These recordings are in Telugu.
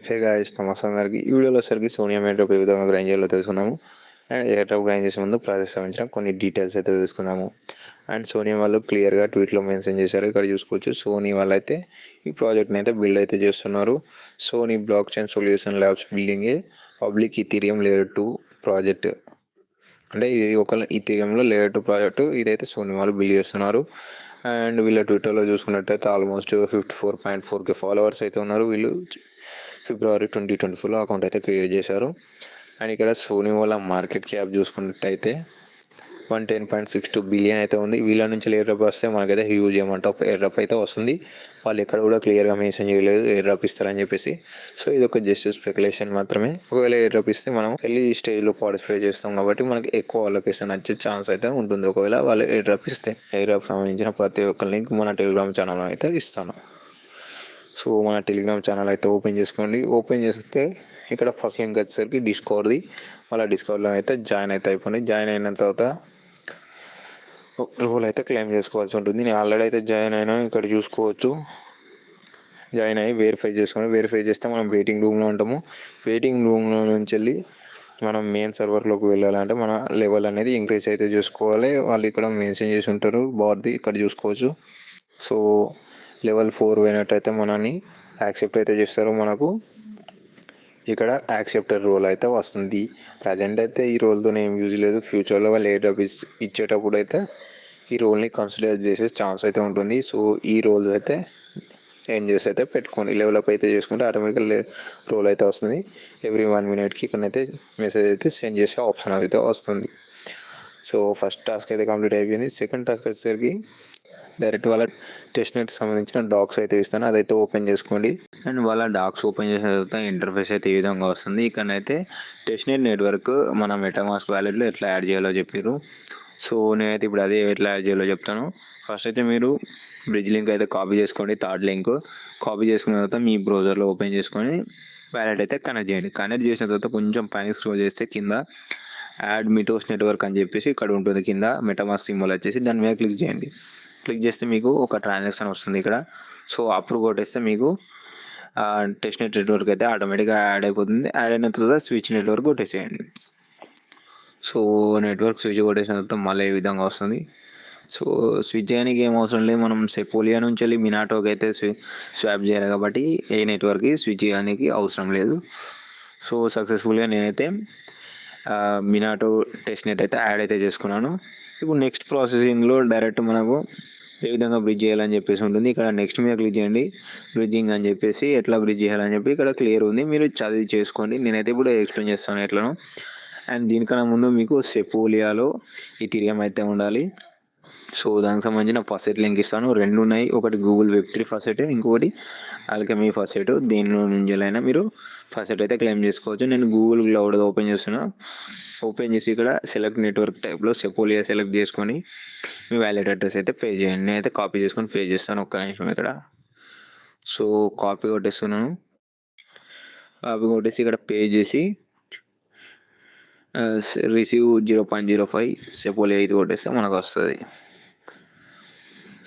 హే గాయ్స్, నమస్తే అందరికి. ఈ వీడియోలో వచ్చేసరికి సోనియా ఎయిర్డ్రాప్ ఏ విధంగా గ్రైండ్ చేయాలో తెలుసుకుందాము. అండ్ ఎయిర్డ్రాప్ గ్రైండ్ చేసే ముందు ప్రాసెస్ సంబంధించిన కొన్ని డీటెయిల్స్ అయితే తెలుసుకుందాము. అండ్ సోనీ వాళ్ళు క్లియర్గా ట్వీట్లో మెన్షన్ చేశారు, ఇక్కడ చూసుకోవచ్చు. సోనీ వాళ్ళు అయితే ఈ ప్రాజెక్ట్ని అయితే బిల్డ్ అయితే చేస్తున్నారు. Sony blockchain solution labs building a public Ethereum layer 2 project. అంటే ఇది ఒక ఇథీరియంలో లేయర్ 2 ప్రాజెక్టు. ఇదైతే సోనీ వాళ్ళు బిల్డ్ చేస్తున్నారు. అండ్ వీళ్ళ ట్విట్టర్లో చూసుకున్నట్టయితే ఆల్మోస్ట్ 54.4K ఫాలోవర్స్ అయితే ఉన్నారు. వీళ్ళు ఫిబ్రవరి 2024లో అకౌంట్ అయితే క్రియేట్ చేశారు. అండ్ ఇక్కడ సోనీ వాళ్ళ మార్కెట్ క్యాప్ చూసుకున్నట్టయితే 110.62 బిలియన్ అయితే ఉంది. వీళ్ళ నుంచి ఎయిర్డ్రాప్ వస్తే మనకైతే హ్యూజ్ అమౌంట్ ఆఫ్ ఎయిర్డ్రాప్ అయితే వస్తుంది. వాళ్ళు ఎక్కడ కూడా క్లియర్గా మెన్షన్ చేయలేదు ఎయిర్డ్రాప్ ఇస్తారని చెప్పేసి. సో ఇది ఒక జస్ట్ స్పెక్యులేషన్ మాత్రమే. ఒకవేళ ఎయిర్డ్రాప్ ఇస్తే మనం వెళ్ళి స్టేజ్లో పార్టిసిపేట్ చేస్తాం కాబట్టి మనకి ఎక్కువ అలొకేషన్ వచ్చే ఛాన్స్ అయితే ఉంటుంది. ఒకవేళ వాళ్ళు ఎయిర్డ్రాప్ ఇస్తే ఎయిర్డ్రాప్ సంబంధించిన ప్రతి ఒక్క లింక్ మన టెలిగ్రామ్ ఛానల్లో అయితే ఇస్తాను. సో మన టెలిగ్రామ్ ఛానల్ అయితే ఓపెన్ చేసుకోండి. ఓపెన్ చేస్తే ఇక్కడ ఫస్ట్ లింక్ వచ్చేసరికి డిస్కవర్ది. మళ్ళీ డిస్కవర్లో అయితే జాయిన్ అయితే అయిపోయింది. జాయిన్ అయిన తర్వాత రోల్ అయితే క్లెయిమ్ చేసుకోవాల్సి ఉంటుంది. నేను ఆల్రెడీ అయితే జాయిన్ అయినా, ఇక్కడ చూసుకోవచ్చు. జాయిన్ అయ్యి వెరిఫై చేసుకోండి. వెరిఫై చేస్తే మనం వెయిటింగ్ రూమ్లో ఉంటాము. వెయిటింగ్ రూమ్లో నుంచి వెళ్ళి మనం మెయిన్ సర్వర్లోకి వెళ్ళాలంటే మన లెవెల్ అనేది ఇంక్రీజ్ అయితే చూసుకోవాలి. వాళ్ళు ఇక్కడ మెన్షన్ చేసి ఉంటారు బార్ది, ఇక్కడ చూసుకోవచ్చు. సో లెవెల్ 4 పోయినట్టయితే మనని యాక్సెప్ట్ అయితే చేస్తారు. మనకు ఇక్కడ యాక్సెప్టర్ రోల్ అయితే వస్తుంది. ప్రజెంట్ అయితే ఈ రోల్తో ఏం యూజ్ లేదు. ఫ్యూచర్లో వాళ్ళు ఎయిర్డ్రాప్ ఇచ్చేటప్పుడు అయితే ఈ రోల్ని కన్సిడర్ చేసే ఛాన్స్ అయితే ఉంటుంది. సో ఈ రోల్ అయితే ఏం చేసి అయితే పెట్టుకోండి. లెవెలప్ అయితే చేసుకుంటే ఆటోమేటిక్గా రోల్ అయితే వస్తుంది. ఎవ్రీ 1 మినిట్కి ఇక్కడైతే మెసేజ్ అయితే సెండ్ చేసే ఆప్షన్ అయితే వస్తుంది. సో ఫస్ట్ టాస్క్ అయితే కంప్లీట్ అయిపోయింది. సెకండ్ టాస్క్ వచ్చేసరికి డైరెక్ట్ వాళ్ళ టెస్ట్ నెట్ సంబంధించిన డాక్స్ అయితే ఇస్తాను, అదైతే ఓపెన్ చేసుకోండి. అండ్ వాళ్ళ డాక్స్ ఓపెన్ చేసిన తర్వాత ఇంటర్ఫేస్ అయితే ఈ విధంగా వస్తుంది. ఇక్కడైతే టెస్ట్ నెట్ నెట్వర్క్ మన మెటామాస్క్ వ్యాలెట్లో ఎట్లా యాడ్ చేయాలో చెప్పారు. సో నేనైతే ఇప్పుడు అదే ఎట్లా యాడ్ చేయాలో చెప్తాను. ఫస్ట్ అయితే మీరు బ్రిడ్జ్ లింక్ అయితే కాపీ చేసుకోండి. థర్డ్ లింక్ కాపీ చేసుకున్న తర్వాత మీ బ్రౌజర్లో ఓపెన్ చేసుకొని వ్యాలెట్ అయితే కనెక్ట్ చేయండి. కనెక్ట్ చేసిన తర్వాత కొంచెం పైన స్క్రోల్ చేస్తే కింద యాడ్ మిటోస్ నెట్వర్క్ అని చెప్పేసి ఇక్కడ ఉంటుంది. కింద మెటామాస్క్ సింబల్ వచ్చేసి దాని మీద క్లిక్ చేయండి. క్లిక్ చేస్తే మీకు ఒక ట్రాన్సాక్షన్ వస్తుంది ఇక్కడ. సో అప్రూవ్ కొట్టేస్తే మీకు టెస్ట్ నెట్వర్క్ అయితే ఆటోమేటిక్గా యాడ్ అయిపోతుంది. యాడ్ అయిన తర్వాత స్విచ్ నెట్వర్క్ కొట్టేసేయండి. సో నెట్వర్క్ స్విచ్ కొట్టేసిన తర్వాత మళ్ళీ ఈ విధంగా వస్తుంది. సో స్విచ్ చేయడానికి ఏం అవసరం లేదు. మనం సెపోలియా నుంచి వెళ్ళి మినాటోకి అయితే స్వాప్ చేయాలి కాబట్టి ఏ నెట్వర్క్కి స్విచ్ చేయడానికి అవసరం లేదు. సో సక్సెస్ఫుల్గా నేనైతే మినాటో టెస్ట్ నెట్ అయితే యాడ్ అయితే చేసుకున్నాను. ఇప్పుడు నెక్స్ట్ ప్రాసెసింగ్లో డైరెక్ట్ మనకు ఏ విధంగా బ్రిడ్జ్ చేయాలని చెప్పేసి ఉంటుంది. ఇక్కడ నెక్స్ట్ మీద క్లిక్ చేయండి. బ్రిడ్జింగ్ అని చెప్పేసి ఎట్లా బ్రిడ్జ్ చేయాలని చెప్పి ఇక్కడ క్లియర్ ఉంది, మీరు చదివి చేసుకోండి. నేనైతే ఇప్పుడు ఎక్స్ప్లెయిన్ చేస్తాను ఎట్లను. అండ్ దీనికన్నా ముందు మీకు సెపోలియాలో ఇథీరియం అయితే ఉండాలి. సో దానికి సంబంధించిన ఫాసెట్ లింక్ ఇస్తాను. 2 ఉన్నాయి, ఒకటి గూగుల్ వెబ్3 ఫాసెట్, ఇంకొకటి ఆల్కెమీ ఫాసెట్. దేనిలో నుంచి అయినా మీరు ఫాసెట్ అయితే క్లెయిమ్ చేసుకోవచ్చు. నేను గూగుల్ క్లౌడ్ ఓపెన్ చేస్తున్నా. ఓపెన్ చేసి ఇక్కడ సెలెక్ట్ నెట్వర్క్ టైప్లో సెపోలియా సెలెక్ట్ చేసుకొని మీ వ్యాలెట్ అడ్రస్ అయితే పే చేయండి. నేనైతే కాపీ చేసుకొని పే చేస్తాను. ఒక్క నిమిషం ఇక్కడ. So copy కొట్టేస్తున్నాను. కాపీ కొట్టేసి ఇక్కడ పే చేసి రిసీవ్ 0.05 సెపోలియా ఇది కొట్టేస్తే మనకు వస్తుంది.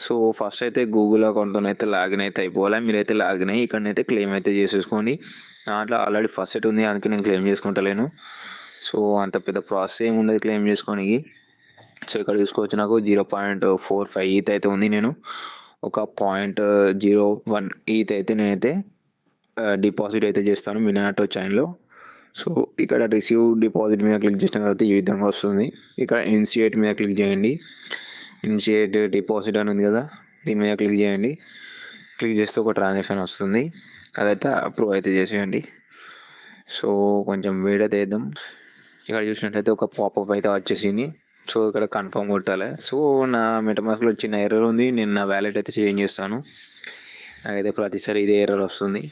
సో ఫస్ట్ అయితే గూగుల్ అకౌంట్తో అయితే లాగిన్ అయితే అయిపోవాలి. మీరైతే లాగిన్ అయ్యి ఇక్కడనైతే క్లెయిమ్ అయితే చేసేసుకోండి. దాంట్లో ఆల్రెడీ ఫస్ట్ ఉంది, అందుకే నేను క్లెయిమ్ చేసుకుంటలేను. సో అంత పెద్ద ప్రాసెస్ ఏమి ఉండదు క్లెయిమ్ చేసుకోనికి. సో ఇక్కడ చూసుకోవచ్చు, నాకు 0.45 ఈత్ అయితే ఉంది. నేను ఒక 0.01 ఈత్ అయితే నేనైతే డిపాజిట్ అయితే చేస్తాను మినాటో చైన్లో. సో ఇక్కడ రిసీవ్ డిపాజిట్ మీద క్లిక్ చేసిన తర్వాత ఈ విధంగా వస్తుంది. ఇక్కడ ఇనిషియేట్ మీద క్లిక్ చేయండి. ఇనిషియేట్ డిపాజిట్ అని ఉంది కదా, దీని మీద క్లిక్ చేయండి. క్లిక్ చేస్తే ఒక ట్రాన్సాక్షన్ వస్తుంది, అదైతే అప్రూవ్ అయితే చేసేయండి. సో కొంచెం వెయిట్ అయితే వేద్దాం. ఇక్కడ చూసినట్టయితే ఒక పాపప్ అయితే వచ్చేసింది. సో ఇక్కడ కన్ఫర్మ్ కొట్టాలి. సో నా మెటామాస్క్లో చిన్న ఎర్రర్ ఉంది, నేను నా వ్యాలెట్ అయితే చేంజ్ చేస్తాను. నాకైతే ప్రతిసారి ఇదే ఎర్రర్ వస్తుంది.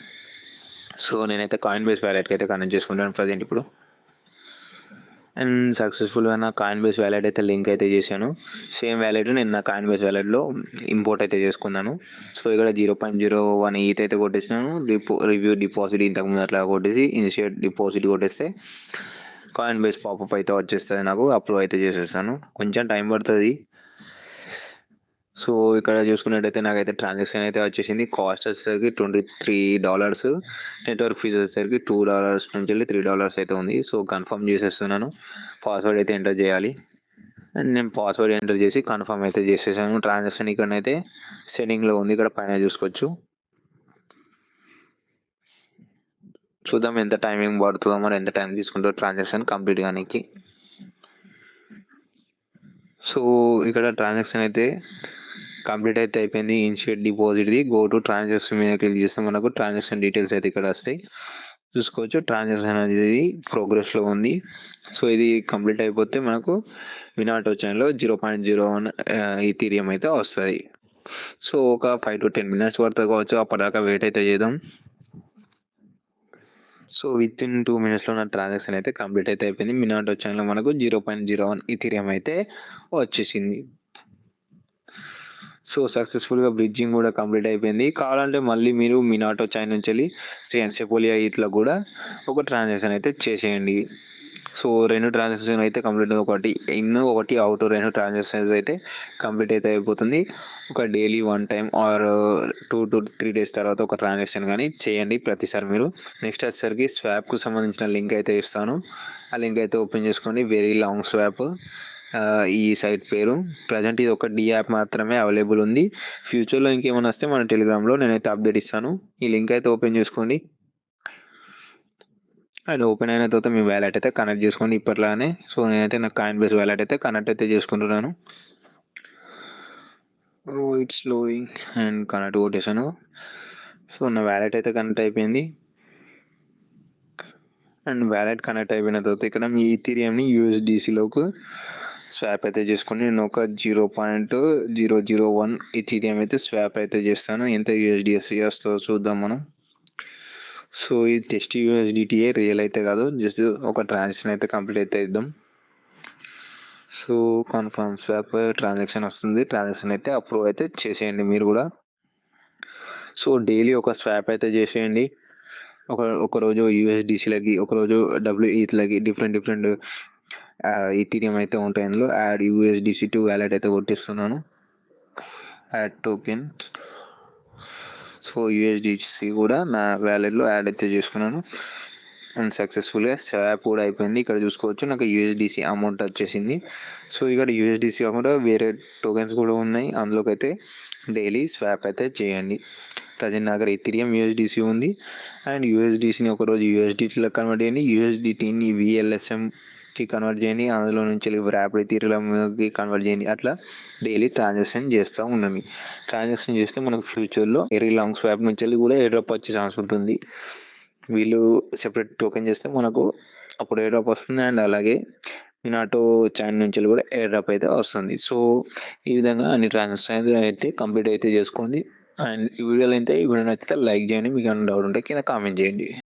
సో నేనైతే కాయిన్ బేస్ వ్యాలెట్కి అయితే కనెక్ట్ చేసుకుంటాను ప్రజెంట్ ఇప్పుడు. అండ్ సక్సెస్ఫుల్గా నా కాయిన్ బేస్ వ్యాలెట్ అయితే లింక్ అయితే చేశాను. సేమ్ వ్యాలెట్ నేను నా కాయిన్ బేస్ వ్యాలెట్లో ఇంపోర్ట్ అయితే చేసుకున్నాను. సో ఇక్కడ 0.01 ఈత్ అయితే కొట్టేసినాను. రివ్యూ డిపాజిట్ ఇంతకుముందు అట్లా కొట్టేసి ఇనిషియేట్ డిపాజిట్ కొట్టేస్తే కాయిన్ బేస్ పాపప్ అయితే వచ్చేస్తుంది. నాకు అప్రూవ్ అయితే చేసేస్తాను. కొంచెం టైం పడుతుంది. సో ఇక్కడ చూసుకున్నట్టయితే నాకైతే ట్రాన్సాక్షన్ అయితే వచ్చేసింది. కాస్ట్ వచ్చేసరికి $23, నెట్వర్క్ ఫీజ్ వచ్చేసరికి $2 నుంచి వెళ్ళి $3 అయితే ఉంది. సో కన్ఫర్మ్ చేసేస్తున్నాను. పాస్వర్డ్ అయితే ఎంటర్ చేయాలి. అండ్ నేను పాస్వర్డ్ ఎంటర్ చేసి కన్ఫర్మ్ అయితే చేసేసాను. ట్రాన్సాక్షన్ ఇక్కడనైతే సెట్టింగ్లో ఉంది, ఇక్కడ పైన చూసుకోవచ్చు. చూద్దాం ఎంత టైమింగ్ పడుతుందో, మరి ఎంత టైం తీసుకుంటుందో ట్రాన్సాక్షన్ కంప్లీట్ కానీకి. సో ఇక్కడ ట్రాన్సాక్షన్ అయితే కంప్లీట్ అయితే అయిపోయింది. ఇనిషియేట్ డిపాజిట్ది గో టు ట్రాన్సాక్షన్ మీద క్లిక్ చేస్తే మనకు ట్రాన్సాక్షన్ డీటెయిల్స్ అయితే ఇక్కడ వస్తాయి, చూసుకోవచ్చు. ట్రాన్సాక్షన్ అనేది ప్రోగ్రెస్లో ఉంది. సో ఇది కంప్లీట్ అయిపోతే మనకు వినాటో చైన్లో 0.01 ఈథీరియం అయితే వస్తుంది. సో ఒక 5 to 10 minutes పడుతుంది కావచ్చు, అప్పటిదాకా వెయిట్ అయితే చేద్దాం. సో విత్ ఇన్ 2 minutesలో నా ట్రాన్సాక్షన్ అయితే కంప్లీట్ అయితే అయిపోయింది. మినాటో చైన్లో మనకు 0.01 ఈథీరియం అయితే వచ్చేసింది. సో సక్సెస్ఫుల్గా బ్రిడ్జింగ్ కూడా కంప్లీట్ అయిపోయింది. కావాలంటే మళ్ళీ మీరు మినాటో చైన్ నుంచి వెళ్ళి సెపోలియా ఇట్లా కూడా ఒక ట్రాన్సాక్షన్ అయితే చేసేయండి. సో 2 ట్రాన్సాక్షన్ అయితే కంప్లీట్, ఒకటి ఇన్ ఒకటి అవుట్, 2 ట్రాన్సాక్షన్స్ అయితే కంప్లీట్ అయితే అయిపోతుంది. ఒక daily 1 time are 2 to 3 days తర్వాత ఒక ట్రాన్సాక్షన్ కానీ చేయండి ప్రతిసారి మీరు. నెక్స్ట్ వచ్చేసరికి స్వాప్కు సంబంధించిన లింక్ అయితే ఇస్తాను. ఆ లింక్ అయితే ఓపెన్ చేసుకోండి. వెరీ లాంగ్ స్వాప్ ఈ సైట్ పేరు. ప్రజెంట్ ఇది ఒక డి యాప్ మాత్రమే అవైలబుల్ ఉంది. ఫ్యూచర్లో ఇంకేమైనా వస్తే మన టెలిగ్రామ్లో నేనైతే అప్డేట్ ఇస్తాను. ఈ లింక్ అయితే ఓపెన్ చేసుకోండి. అండ్ ఓపెన్ అయిన తర్వాత మీ వ్యాలెట్ అయితే కనెక్ట్ చేసుకోండి ఇప్పట్లానే. సో నేనైతే నా కాయిన్ బేస్ వ్యాలెట్ అయితే కనెక్ట్ అయితే చేసుకుంటున్నాను. ఇట్స్ లోయింగ్ అండ్ కనెక్ట్ కొట్టేసాను. సో నా వ్యాలెట్ అయితే కనెక్ట్ అయిపోయింది. అండ్ వ్యాలెట్ కనెక్ట్ అయిపోయిన తర్వాత ఇక్కడ మీ ఈథీరియంని యూఎస్డిసిలోకి స్వాప్ అయితే చేసుకుని నేను ఒక 0.001 ఈథీరియం అయితే స్వాప్ అయితే చేస్తాను. ఎంత యూఎస్డిసి వస్తుందో చూద్దాం మనం. సో ఇది టెస్ట్ యూఎస్డిటీఏ, రియల్ అయితే కాదు, జస్ట్ ఒక ట్రాన్సాక్షన్ అయితే కంప్లీట్ అయితే ఇద్దాం. సో కన్ఫర్మ్ స్వాప్ ట్రాన్సాక్షన్ వస్తుంది. ట్రాన్సాక్షన్ అయితే అప్రూవ్ అయితే చేసేయండి మీరు కూడా. సో డైలీ ఒక స్వాప్ అయితే చేసేయండి. ఒకరోజు యూఎస్డిసిలకి, ఒకరోజు డబ్ల్యూఈలకి డిఫరెంట్ ఈథీరియం అయితే ఉంటాయి. అందులో యాడ్ యూఎస్డిసి టు వ్యాలెట్ అయితే కొట్టిస్తున్నాను. Add token. సో యూఎస్డిసి కూడా నా వ్యాలెట్లో యాడ్ అయితే చేసుకున్నాను. అండ్ సక్సెస్ఫుల్గా స్వాప్ కూడా అయిపోయింది. ఇక్కడ చూసుకోవచ్చు నాకు యూఎస్డిసి అమౌంట్ వచ్చేసింది. సో ఇక్కడ యూఎస్డిసి కాకుండా వేరే టోకెన్స్ కూడా ఉన్నాయి, అందులోకి అయితే డైలీ స్వాప్ అయితే చేయండి. ప్రజెంట్ నా దగ్గర ఈథీరియం యూఎస్డిసి ఉంది. అండ్ యూఎస్డిసిని ఒకరోజు యూఎస్డిసిలో కన్వర్ట్ చేయండి, యూఎస్డిటీని విఎల్ఎస్ఎంకి కన్వర్ట్ చేయండి, అందులో నుంచి ర్యాపిడ్ ఈథీరియంకి కన్వర్ట్ చేయండి. అట్లా డైలీ ట్రాన్సాక్షన్ చేస్తూ ఉండండి. ట్రాన్సాక్షన్ చేస్తే మనకు ఫ్యూచర్లో వెరీ లాంగ్ స్వాప్ నుంచి వెళ్ళి కూడా ఎయిర్ డ్రాప్ వచ్చే ఛాన్స్ ఉంటుంది. వీళ్ళు సెపరేట్ టోకెన్ చేస్తే మనకు అప్పుడు ఎయిర్ డ్రాప్ వస్తుంది. అండ్ అలాగే మినాటో చైన్ నుంచి కూడా ఎయిర్ డ్రాప్ అయితే వస్తుంది. సో ఈ విధంగా అన్ని ట్రాన్సాక్షన్స్ అయితే కంప్లీట్ అయితే చేసుకోండి. అండ్ ఈ వీడియోలో అయితే ఈ వీడియో నచ్చితే లైక్ చేయండి. మీకు ఏమైనా డౌట్ ఉంటే కింద కామెంట్ చేయండి.